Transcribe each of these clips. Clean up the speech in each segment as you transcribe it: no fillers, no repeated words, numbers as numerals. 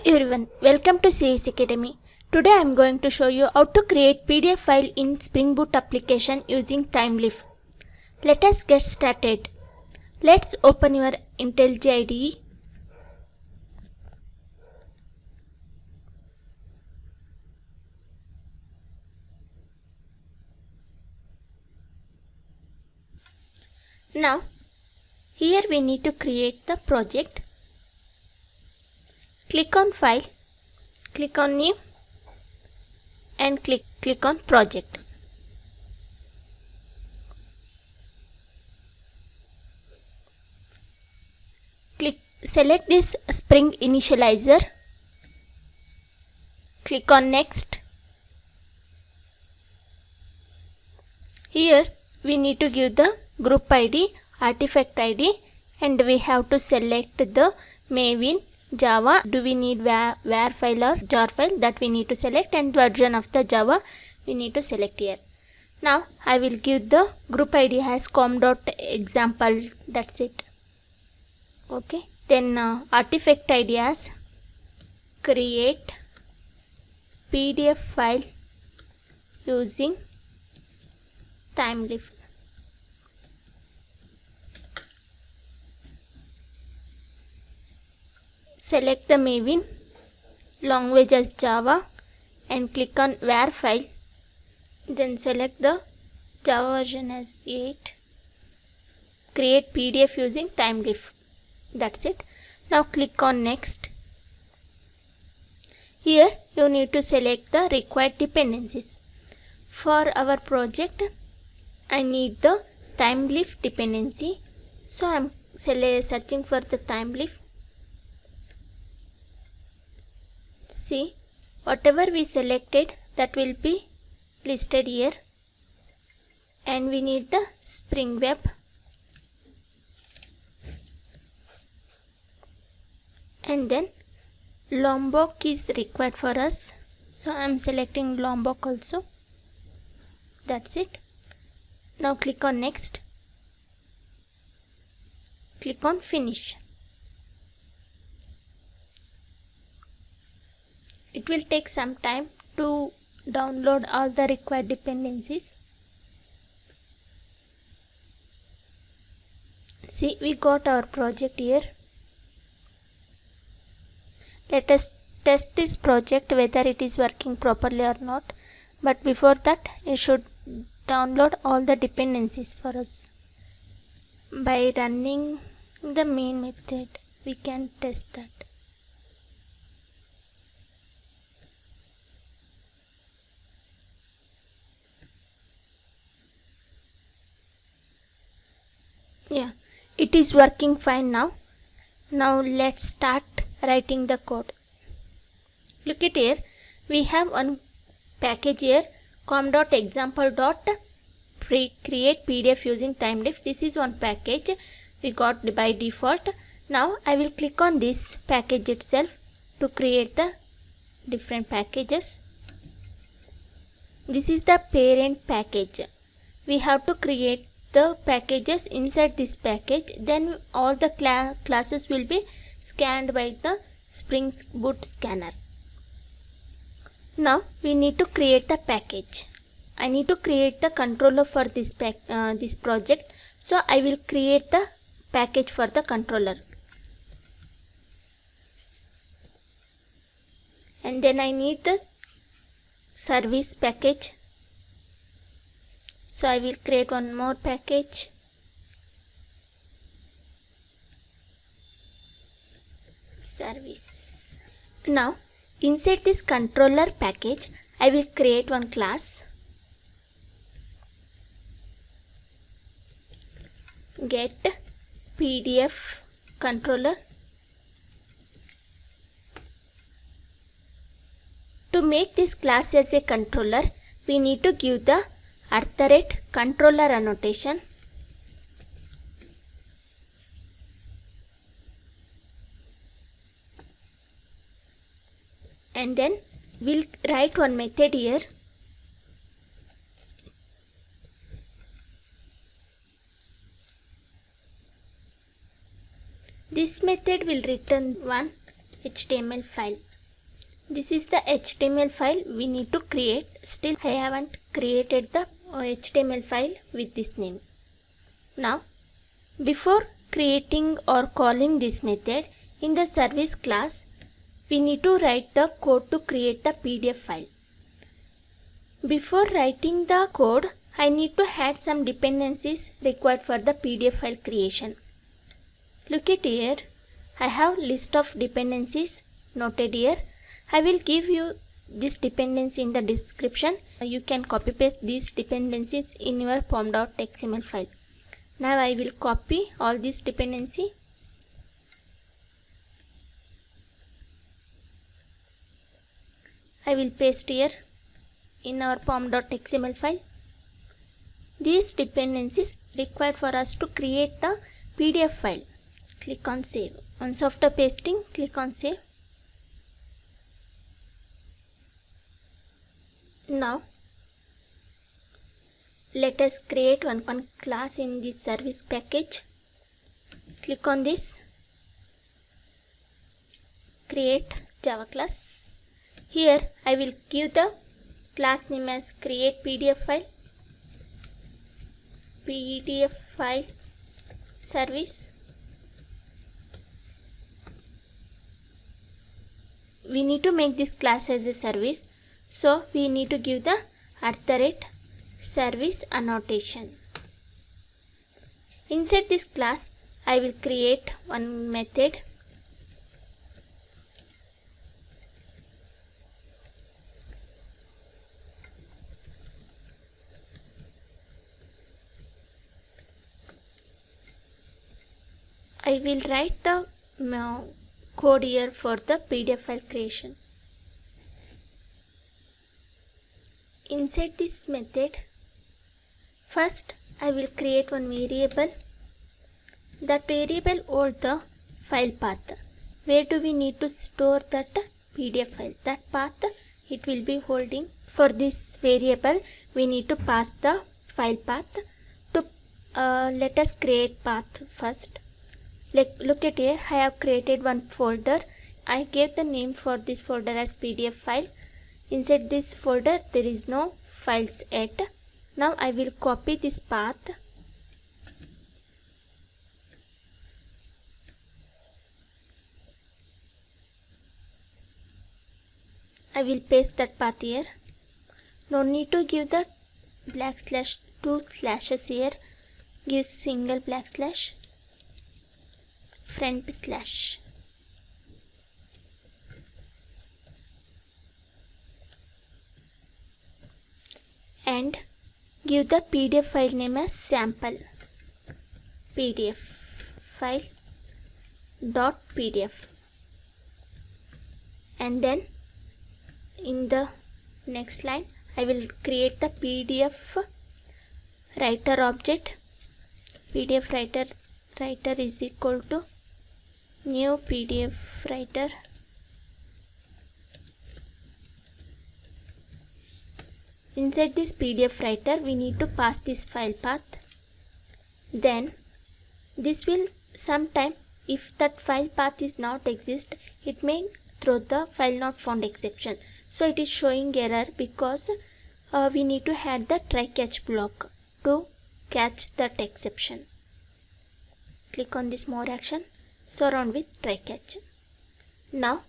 everyone, welcome to CS Academy. Today I am going to show you how to create PDF file in Spring Boot application using Thymeleaf. Let us get started. Let's open your IntelliJ IDE. Now, here we need to create the project. Click on File, click on New and click on Project. Select this Spring Initializer. Click on Next. Here we need to give the group ID, artifact ID, and we have to select the Maven, Java. Do we need WAR file or jar file? That we need to select, and version of the Java we need to select here. Now I will give the group ID as com.example. That's it. Okay. Then artifact ID as create PDF file using Thymeleaf. Select the Maven, language as Java, and click on WAR file. Then select the Java version as 8. Create PDF using Thymeleaf. That's it. Now click on Next. Here you need to select the required dependencies. For our project, I need the Thymeleaf dependency. So I am searching for the Thymeleaf. See, whatever we selected, that will be listed here. And we need the Spring Web. And then Lombok is required for us. So I am selecting Lombok also. That's it. Now click on Next. Click on Finish. It will take some time to download all the required dependencies. See, we got our project here. Let us test this project whether it is working properly or not. But before that, you should download all the dependencies for us. By running the main method, we can test that. Yeah, it is working fine now. Now let's start writing the code. Look at here, we have one package here, com.example.create PDF using Thymeleaf. This is one package we got by default. Now I will click on this package itself to create the different packages. This is the parent package. We have to create the packages inside this package. Then all the classes will be scanned by the Spring Boot scanner. Now we need to create the package. I need to create the controller for this project. So I will create the package for the controller. And then I need the service package. So I will create one more package. Service. Now inside this controller package, I will create one class. Get PDF controller. To make this class as a controller, we need to give the @controller annotation. And then we'll write one method here. This method will return one HTML file. This is the HTML file we need to create. Still I haven't created the HTML file with this name. Now before creating or calling this method in the service class, we need to write the code to create the PDF file. Before writing the code, I need to add some dependencies required for the PDF file creation. Look at here, I have list of dependencies noted here. I will give you this dependency in the description. You can copy paste these dependencies in your pom.xml file. Now I will copy all these dependency. I will paste here in our pom.xml file. These dependencies required for us to create the PDF file. Click on save. Once after pasting, click on save. Now let us create one class in this service package. Click on this, create Java class. Here I will give the class name as create PDF file service. We need to make this class as a service, so we need to give the @service annotation. Inside this class I will create one method. I will write the code here for the PDF file creation. Inside this method, first I will create one variable. That variable holds the file path. Where do we need to store that PDF file? That path it will be holding. For this variable, we need to pass the file path. To let us create path first. Look at here, I have created one folder. I gave the name for this folder as PDF file. Inside this folder there is no files yet. Now I will copy this path. I will paste that path here. No need to give the \2 slashes here. Give single \, front slash. And give the PDF file name as sample PDF file .pdf. And then in the next line I will create the PDF writer object. PDF writer is equal to new PDF writer. Inside this PDF writer we need to pass this file path. Then this will sometime, if that file path is not exist, it may throw the file not found exception. So it is showing error because we need to add the try catch block to catch that exception. Click on this more action, surround with try catch. Now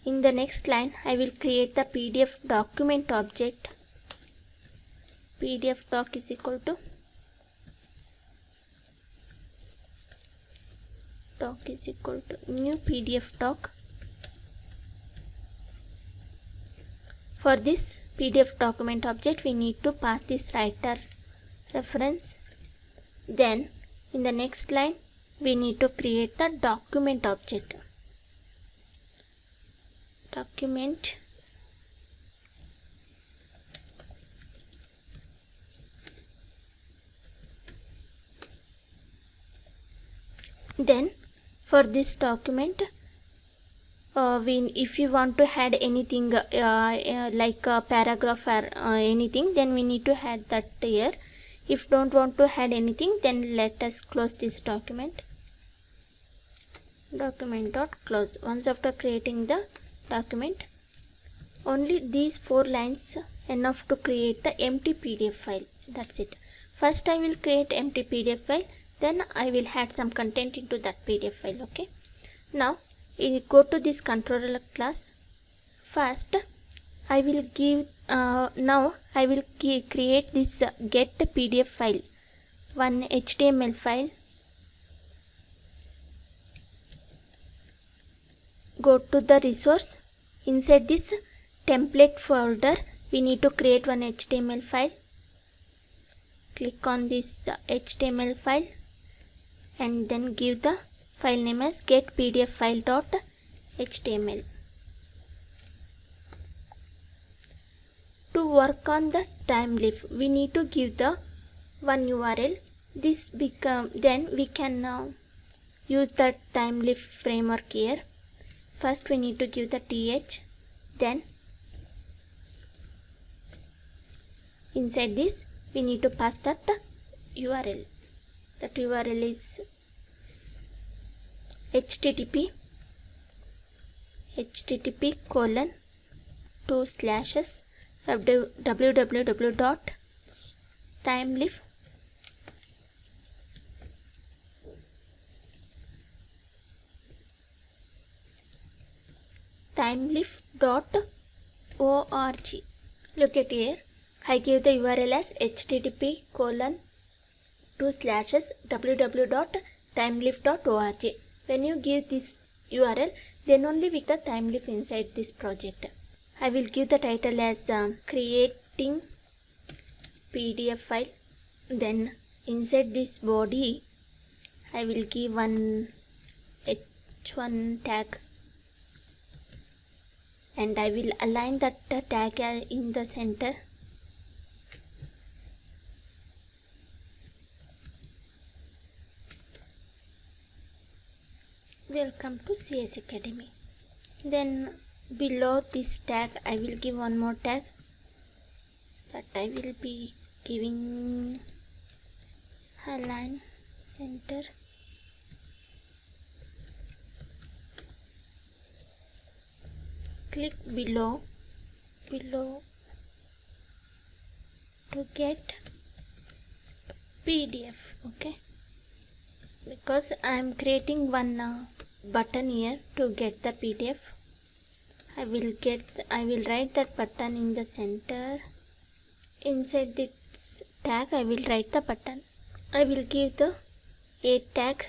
in the next line I will create the PDF document object. PDF doc is equal to new PDF doc. For this PDF document object we need to pass this writer reference. Then in the next line we need to create the document object. Document then for this document if you want to add anything like a paragraph or anything, then we need to add that here. If don't want to add anything, then let us close this document. Document.close. Once after creating the document. Only these 4 lines enough to create the empty PDF file. That's it. First I will create empty PDF file, then I will add some content into that PDF file. Okay. Now go to this controller class. First I will give create this get PDF file, one HTML file. Go to the resource. Inside this template folder we need to create one HTML file. Click on this HTML file and then give the file name as get pdf file.html. To work on the Timeleaf, we need to give the one URL. Then we can use the Timeleaf framework here. First we need to give the th, then inside this we need to pass that URL. That URL is www.timeleaf.org. Look at here, I gave the URL as http://www.timeleaf.org. When you give this URL, then only with the Timeleaf inside this project. I will give the title as creating PDF file. Then inside this body I will give one h1 tag, and I will align that tag in the center. Welcome to CS Academy. Then below this tag I will give one more tag, that I will be giving align center. Click below to get PDF. Okay, because I am creating one button here to get the PDF. I will write that button in the center. Inside this tag I will write the button. I will give the a tag,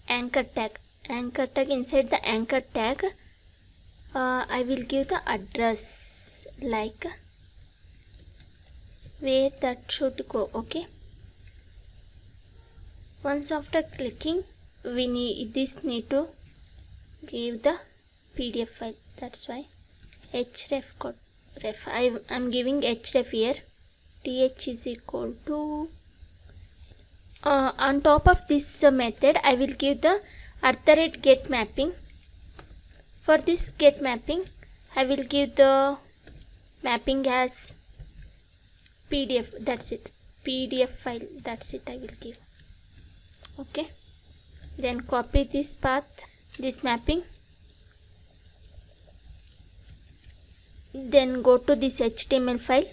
anchor tag. Inside the anchor tag I will give the address, like where that should go. Okay, once after clicking we need to give the PDF file. That's why href code ref. I am giving href here. th is equal to on top of this method I will give the @get mapping. For this get mapping I will give the mapping as PDF. That's it, PDF file. That's it, I will give. Okay, then copy this path, this mapping, then go to this HTML file.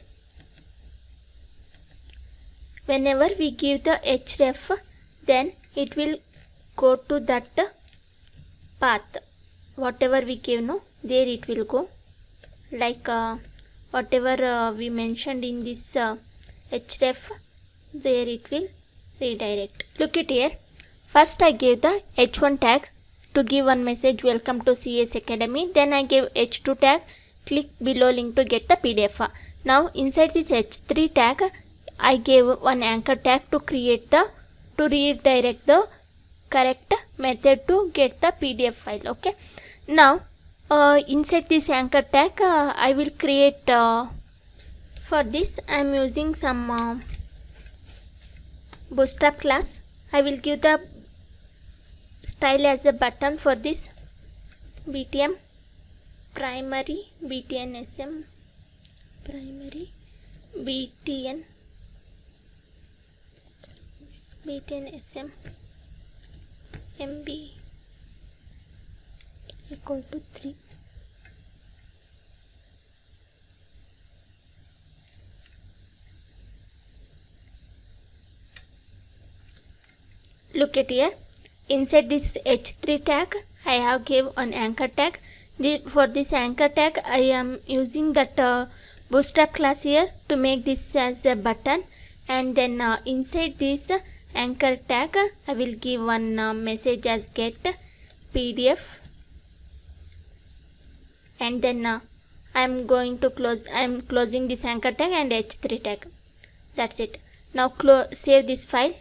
Whenever we give the href, then it will go to that path, whatever we give, no, there it will go, like whatever we mentioned in this href, there it will redirect. Look at here, first I gave the h1 tag to give one message, welcome to CS Academy. Then I gave h2 tag, click below link to get the PDF. Now inside this h3 tag I gave one anchor tag to redirect the correct method to get the PDF file. Okay, now inside this anchor tag I will create for this I am using some bootstrap class. I will give the style as a button. For this btm primary btn sm primary btn sm mb equal to 3. Look at here. Inside this h3 tag, I have gave an anchor tag. For this anchor tag, I am using that bootstrap class here to make this as a button, and then inside this anchor tag, I will give one message as get PDF, and then I am closing this anchor tag and h3 tag. That's it. Now save this file.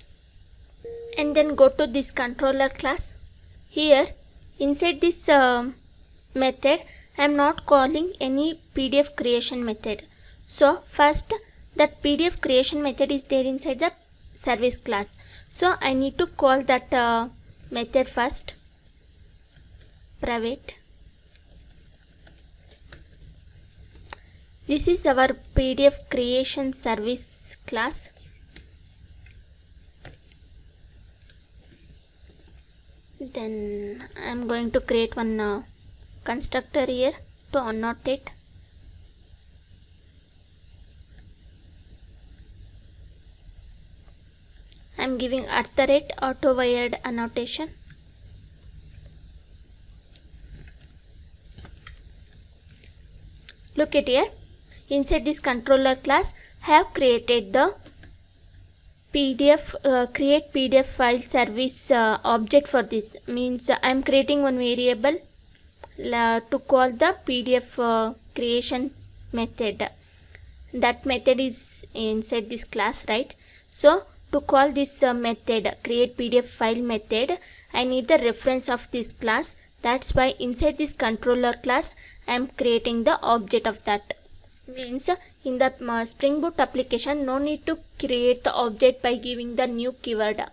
And then go to this controller class. Here inside this method, I am not calling any PDF creation method. So first, that PDF creation method is there inside the service class. So I need to call that method first. Private. This is our PDF creation service class. Then I am going to create one constructor here to annotate. I am giving @autowired annotation. Look at here. Inside this controller class, I have created the create PDF file service object for this. Means I am creating one variable to call the PDF creation method. That method is inside this class, right? So to call this method, create PDF file method, I need the reference of this class. That's why inside this controller class, I am creating the object of that. Means in the Spring Boot application, no need to create the object by giving the new keyword.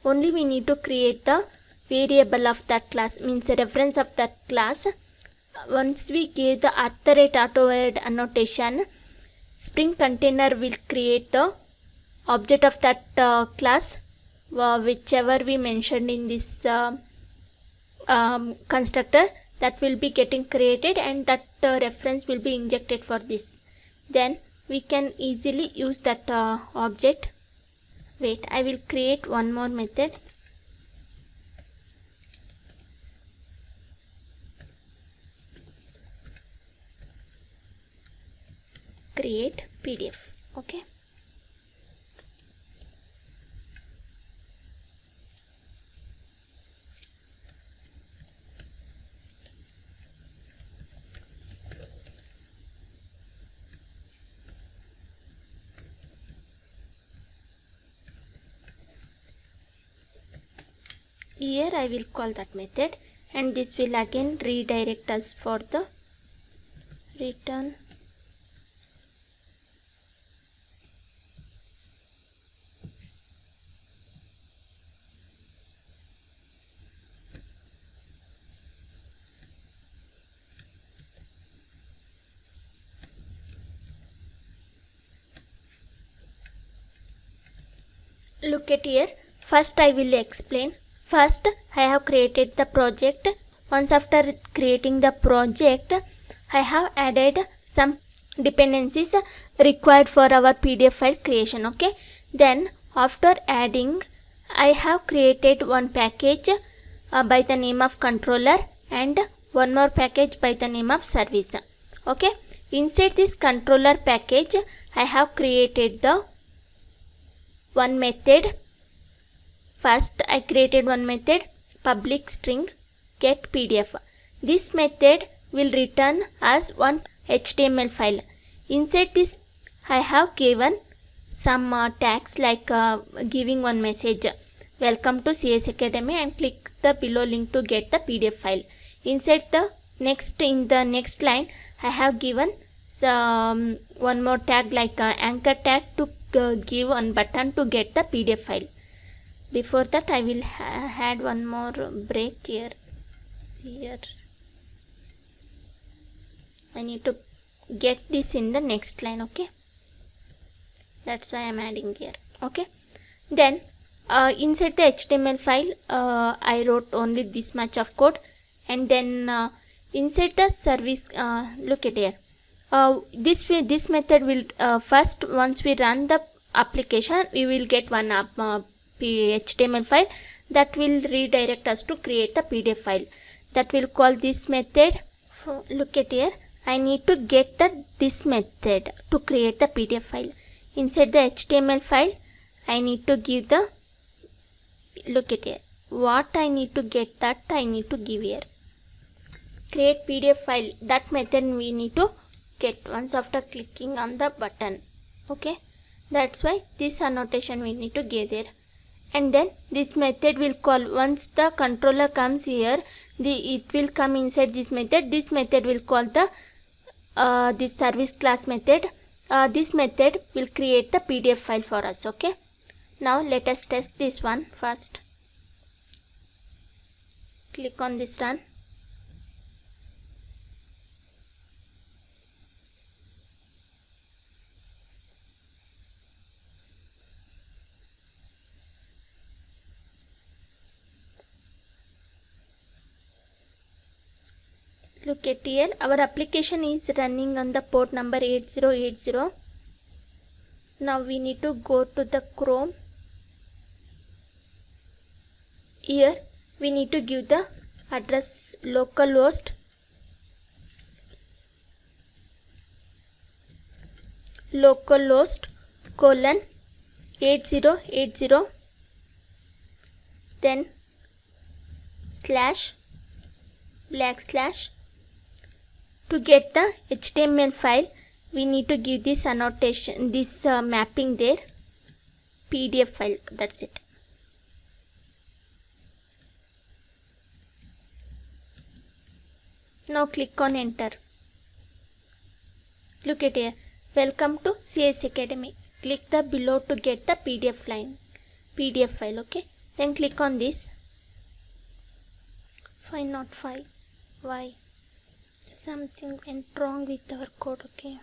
Only we need to create the variable of that class, means the reference of that class. Once we give the @autowired annotation, Spring Container will create the object of that class, whichever we mentioned in this constructor, that will be getting created, and that reference will be injected for this. Then we can easily use that object. Wait, I will create one more method. Create PDF. Okay. Here I will call that method, and this will again redirect us for the return. Look at here. First I will explain. First, I have created the project. Once after creating the project, I have added some dependencies required for our PDF file creation. Okay. Then after adding, I have created one package by the name of controller and one more package by the name of service. Okay. Inside this controller package, I have created the one method. First, I created one method, public string get PDF. This method will return as one HTML file. Inside this, I have given some tags like giving one message, welcome to CS Academy, and click the below link to get the PDF file. Inside the in the next line, I have given some one more tag like anchor tag to give one button to get the PDF file. Before that, I will add one more break here. I need to get this in the next line. Okay, that's why I am adding here. Okay, then inside the HTML file, I wrote only this much of code, and then inside the service, look at here. This method will first, once we run the application, we will get one HTML file that will redirect us to create the PDF file. That will call this method. Look at here. I need to get this method to create the PDF file. Inside the HTML file, I need to give the, look at here, what I need to get, that I need to give here. Create PDF file, that method we need to get once after clicking on the button. Okay, that's why this annotation we need to give there. And then this method will call, once the controller comes here, it will come inside this method. This method will call the this service class method. This method will create the PDF file for us. Okay, now let us test this one first. Click on this run. Look at here, our application is running on the port number 8080. Now we need to go to the Chrome. Here we need to give the address localhost colon 8080, then // To get the HTML file, we need to give this annotation, this mapping there, PDF file, that's it. Now click on enter. Look at here, welcome to CS Academy. Click the below to get the PDF file, okay. Then click on this. 5 not 5. Why? Something went wrong with our code, okay.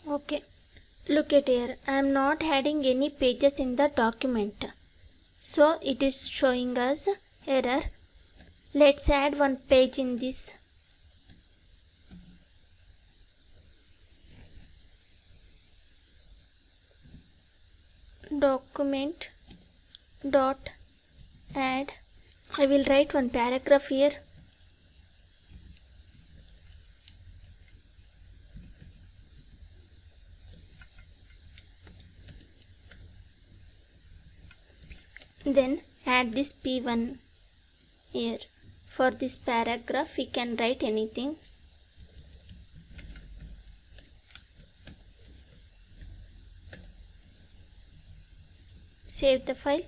Okay, look at here, I am not adding any pages in the document, so it is showing us error. Let's add one page in this. Document dot add. I will write one paragraph here. Then add this P1 here. For this paragraph we can write anything. Save the file.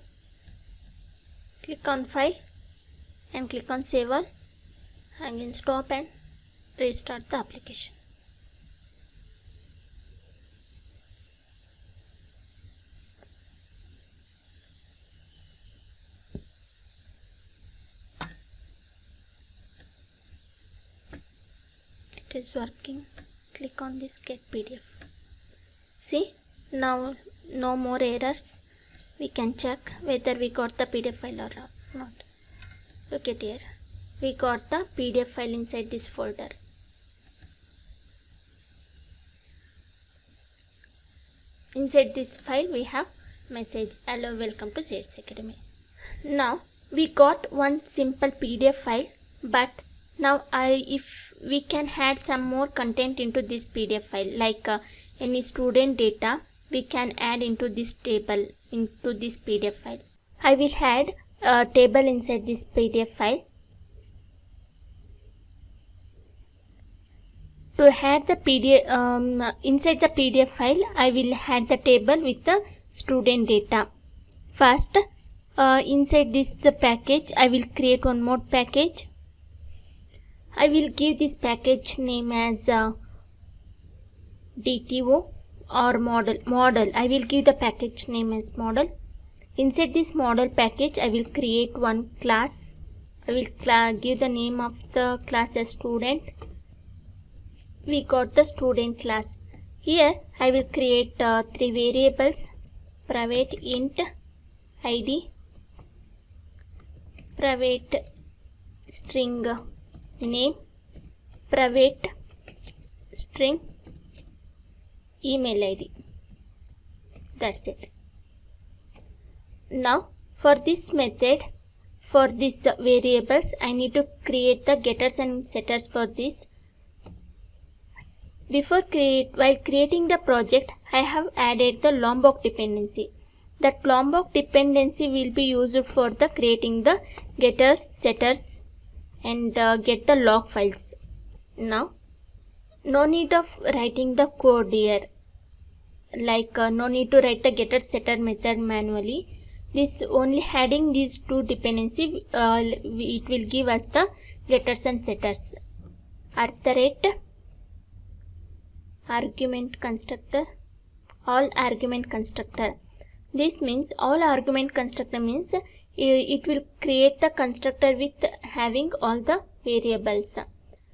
Click on file and click on save all. Again stop and restart the application. It is working. Click on this get PDF. See, now no more errors. We can check whether we got the PDF file or not. Look at here, we got the PDF file inside this folder. Inside this file we have message, hello, welcome to CS Academy. Now we got one simple PDF file, but now if we can add some more content into this PDF file, like any student data, we can add into this table, into this PDF file. I will add a table inside this PDF file. To add the PDF inside the PDF file, I will add the table with the student data. First, inside this package, I will create one more package. I will give this package name as DTO or model. I will give the package name as model. Inside this model package, I will create one class. I will give the name of the class as student. we got the student class. Here I will create 3 variables: private int id, private string name, private string email id. That's it. Now for this method, for these variables, I need to create the getters and setters for this. While creating the project, I have added the Lombok dependency. That Lombok dependency will be used for the creating the getters, setters, and get the log files. Now, no need of writing the code here. No need to write the getter setter method manually. This only adding these two dependency, it will give us the getters and setters. Argument constructor, all argument constructor. This means all argument constructor means it will create the constructor with having all the variables.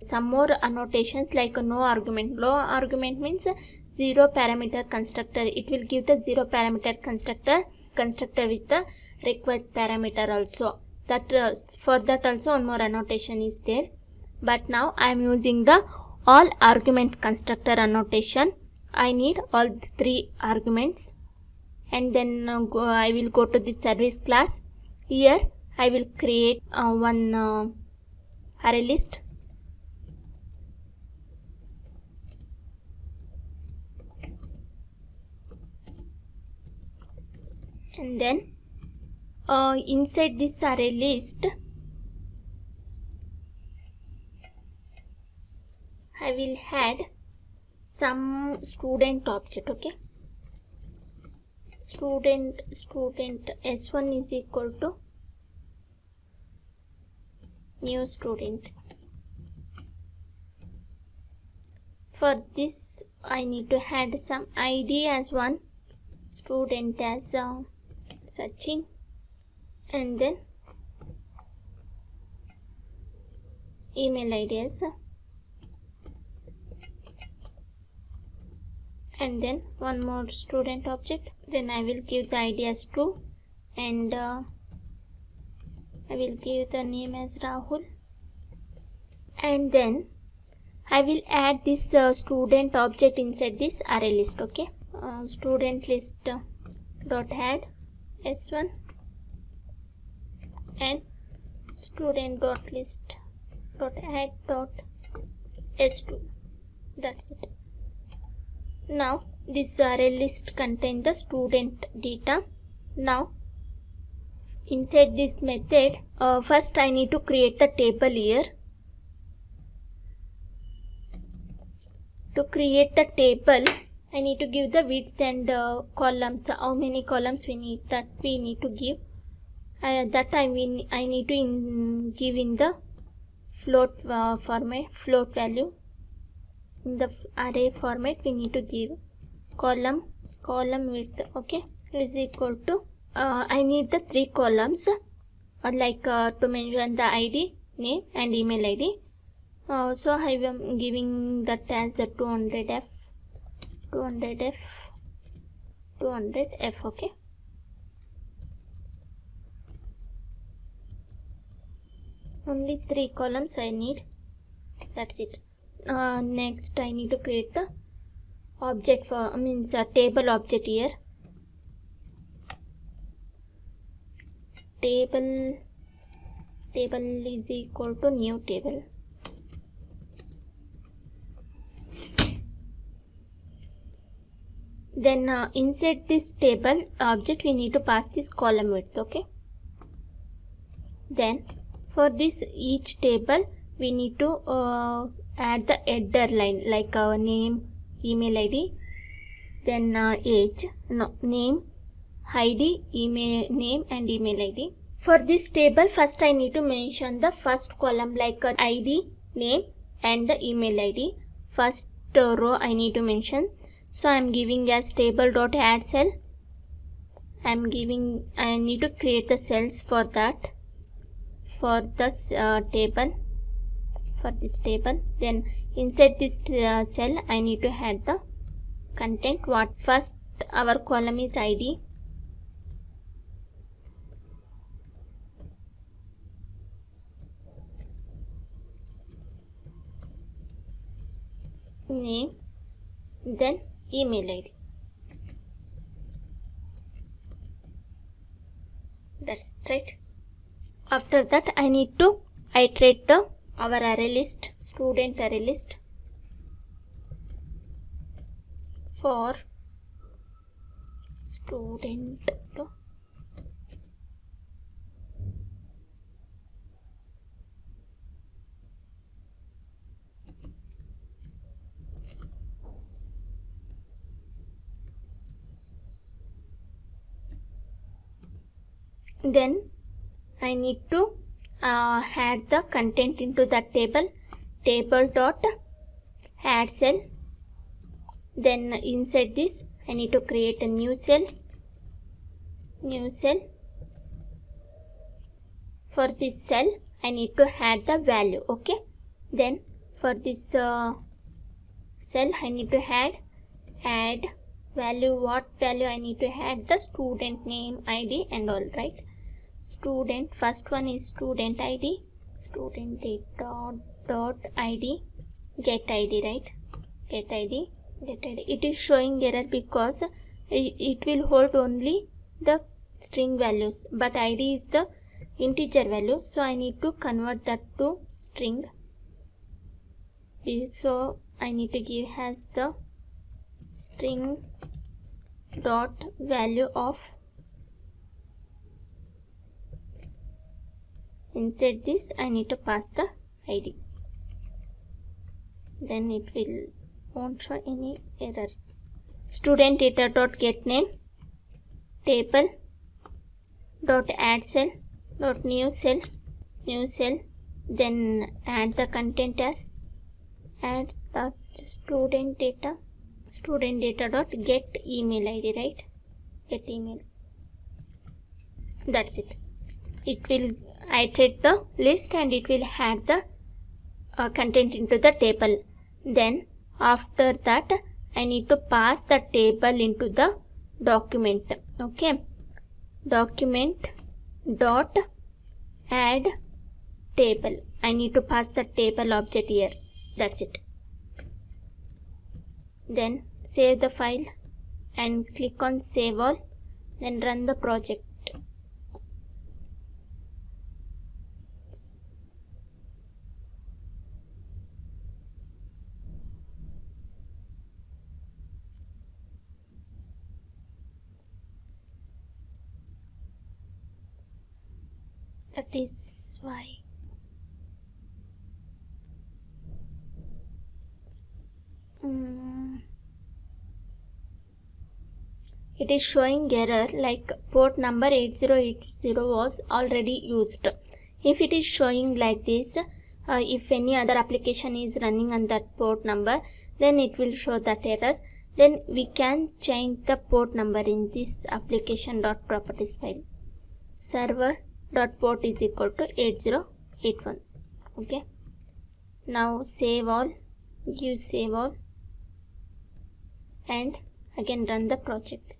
Some more annotations like no argument. No argument means zero parameter constructor. It will give the zero parameter constructor with the required parameter also. That for that also one more annotation is there. But now I am using the all argument constructor annotation. I need all 3 arguments, and then I will go to the service class. Here I will create one array list. And then inside this array list, I will add some student object. Okay, student s1 is equal to new student. For this I need to add some id as one, student as Sachin, and then email id as and then one more student object. Then I will give the id as 2, and I will give the name as Rahul, and then I will add this student object inside this array list. Okay, student list dot add s1 and student dot list dot add dot s2. That's it. Now this array list contains the student data. Now inside this method, first I need to create the table here. To create the table, I need to give the width and columns. How many columns we need, that we need to give. That I need to give in the float format, float value. In the array format we need to give column width. Okay, is equal to I need the 3 columns to mention the id, name, and email id. So I am giving that as a 200f. Okay, only 3 columns I need. That's it. Next I need to create the object for a table object here. Table is equal to new table. Then inside this table object we need to pass this column width. Okay, then for this each table we need to add the header line like name, email id, then age, name, id, email, name, and email id. For this table, first I need to mention the first column like id, name, and the email id. First row I need to mention. So I am giving as table dot add cell. I need to create the cells for that, for this table. For this table, then inside this cell I need to add the content. What first our column is ID, name, then email ID. That's it, right? After that I need to iterate our array list, student array list, for student then I need to add the content into that table dot add cell. Then inside this I need to create a new cell. For this cell I need to add the value. Okay, then for this cell I need to add value. What value I need to add? The student name, ID and all, right? Student, first one is student ID, student data dot ID, get ID, right? Get ID. It is showing error because it will hold only the string values, but ID is the integer value, so I need to convert that to string. So I need to give as the string dot value of. Inside this I need to pass the ID, then it won't show any error. Student data dot get name, table dot add cell dot new cell, then add the content as add the student data dot get email ID, right? Get email. That's it. It will iterate the list and it will add the content into the table. Then after that I need to pass the table into the document. Okay, document dot add table. I need to pass the table object here. That's it. Then save the file and click on save all, then run the project. That is why it is showing error like port number 8080 was already used. If it is showing like this, if any other application is running on that port number, then it will show that error. Then we can change the port number in this application.properties file. Server.port is equal to 8081. Okay, now save all, give save all, and again run the project.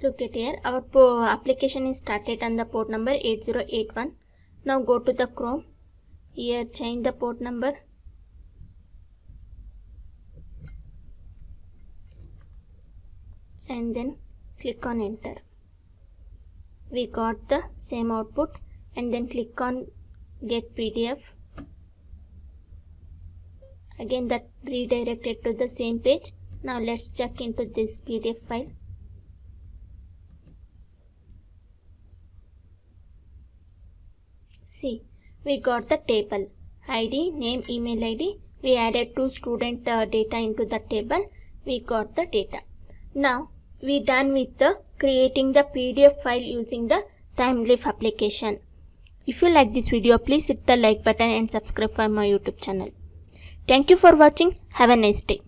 Look at here, our application is started on the port number 8081. Now go to the Chrome. Here change the port number. And then click on enter. We got the same output, and then click on get PDF. Again that redirected to the same page. Now let's check into this PDF file. See, we got the table ID, name, email ID. We added 2 student data into the table. We got the data. Now we done with the creating the PDF file using the TimeLeaf application. If you like this video, please hit the like button and subscribe for my YouTube channel. Thank you for watching. Have a nice day.